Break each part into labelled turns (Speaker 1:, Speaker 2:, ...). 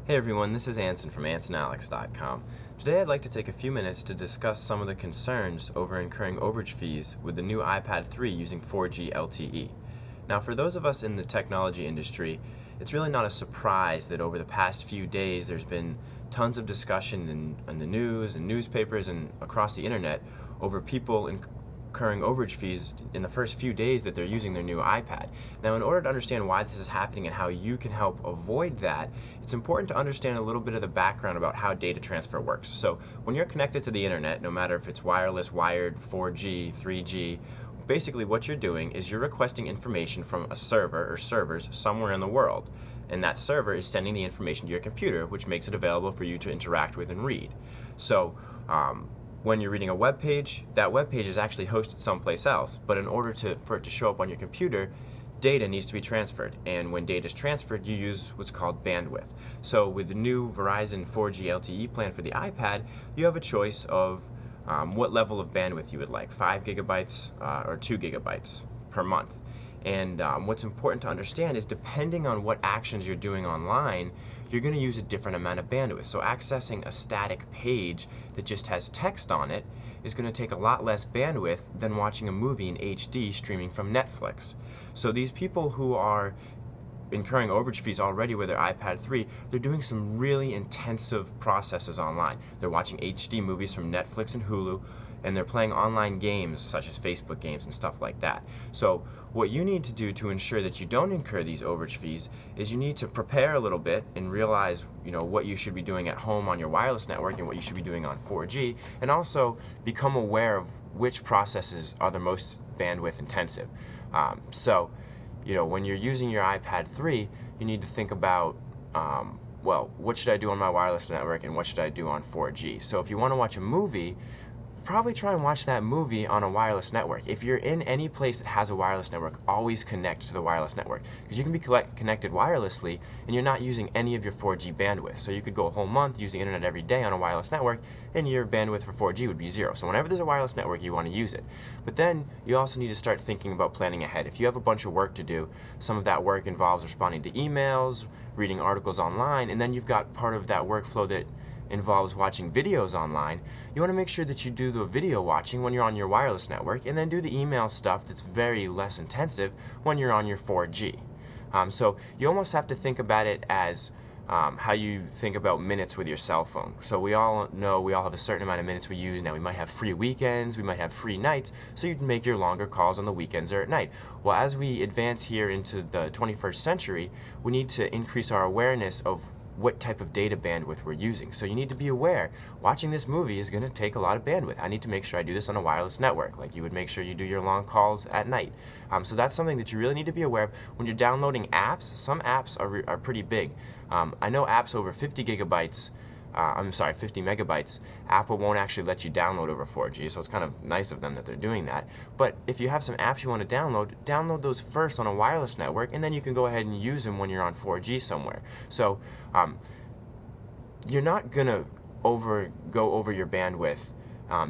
Speaker 1: Hey everyone, this is Anson from AnsonAlex.com. Today I'd like to take a few minutes to discuss some of the concerns over incurring overage fees with the new iPad 3 using 4G LTE. Now, for those of us in the technology industry, it's really not a surprise that over the past few days there's been tons of discussion in the news and newspapers and across the internet over people incurring overage fees in the first few days that they're using their new iPad. Now, in order to understand why this is happening and how you can help avoid that, it's important to understand a little bit of the background about how data transfer works. So when you're connected to the internet, no matter if it's wireless, wired, 4G, 3G, basically what you're doing is you're requesting information from a server or servers somewhere in the world, and that server is sending the information to your computer, which makes it available for you to interact with and read. So when you're reading a web page, that web page is actually hosted someplace else, but in order for it to show up on your computer, data needs to be transferred, and when data is transferred, you use what's called bandwidth. So with the new Verizon 4G LTE plan for the iPad, you have a choice of what level of bandwidth you would like, 5 gigabytes or 2 gigabytes per month. And what's important to understand is depending on what actions you're doing online, you're going to use a different amount of bandwidth. So accessing a static page that just has text on it is going to take a lot less bandwidth than watching a movie in HD streaming from Netflix. So these people who are incurring overage fees already with their iPad 3, they're doing some really intensive processes online. They're watching HD movies from Netflix and Hulu, and they're playing online games such as Facebook games and stuff like that. So what you need to do to ensure that you don't incur these overage fees is you need to prepare a little bit and realize what you should be doing at home on your wireless network and what you should be doing on 4G, and also become aware of which processes are the most bandwidth intensive. When you're using your iPad 3, you need to think about, what should I do on my wireless network and what should I do on 4G? So if you want to watch a movie, probably try and watch that movie on a wireless network. If you're in any place that has a wireless network, always connect to the wireless network, because you can be connected wirelessly and you're not using any of your 4G bandwidth. So you could go a whole month using internet every day on a wireless network and your bandwidth for 4G would be 0. So whenever there's a wireless network, you want to use it. But then you also need to start thinking about planning ahead. If you have a bunch of work to do, some of that work involves responding to emails, reading articles online, and then you've got part of that workflow that involves watching videos online. You want to make sure that you do the video watching when you're on your wireless network, and then do the email stuff that's very less intensive when you're on your 4G. So you almost have to think about it as how you think about minutes with your cell phone. So we all know we all have a certain amount of minutes we use. Now we might have free weekends, we might have free nights, so you can make your longer calls on the weekends or at night. Well, as we advance here into the 21st century, we need to increase our awareness of what type of data bandwidth we're using. So you need to be aware, watching this movie is going to take a lot of bandwidth. I need to make sure I do this on a wireless network, like you would make sure you do your long calls at night. So that's something that you really need to be aware of. When you're downloading apps, some apps are pretty big. I know apps over 50 megabytes, Apple won't actually let you download over 4G, so it's kind of nice of them that they're doing that. But if you have some apps you want to download those first on a wireless network, and then you can go ahead and use them when you're on 4G somewhere. So you're not going to go over your bandwidth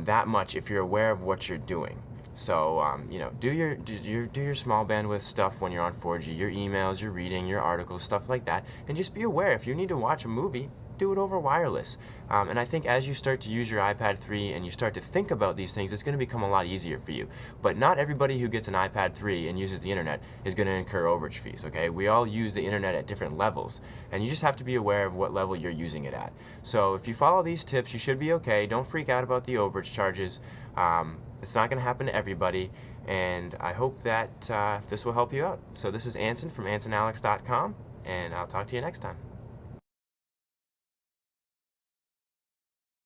Speaker 1: that much if you're aware of what you're doing. So do your small bandwidth stuff when you're on 4G, your emails, your reading, your articles, stuff like that, and just be aware if you need to watch a movie, do it over wireless. And I think as you start to use your iPad 3 and you start to think about these things, it's going to become a lot easier for you. But not everybody who gets an iPad 3 and uses the internet is going to incur overage fees, okay? We all use the internet at different levels, and you just have to be aware of what level you're using it at. So if you follow these tips, you should be okay. Don't freak out about the overage charges. It's not going to happen to everybody, and I hope that this will help you out. So this is Anson from AnsonAlex.com, and I'll talk to you next time.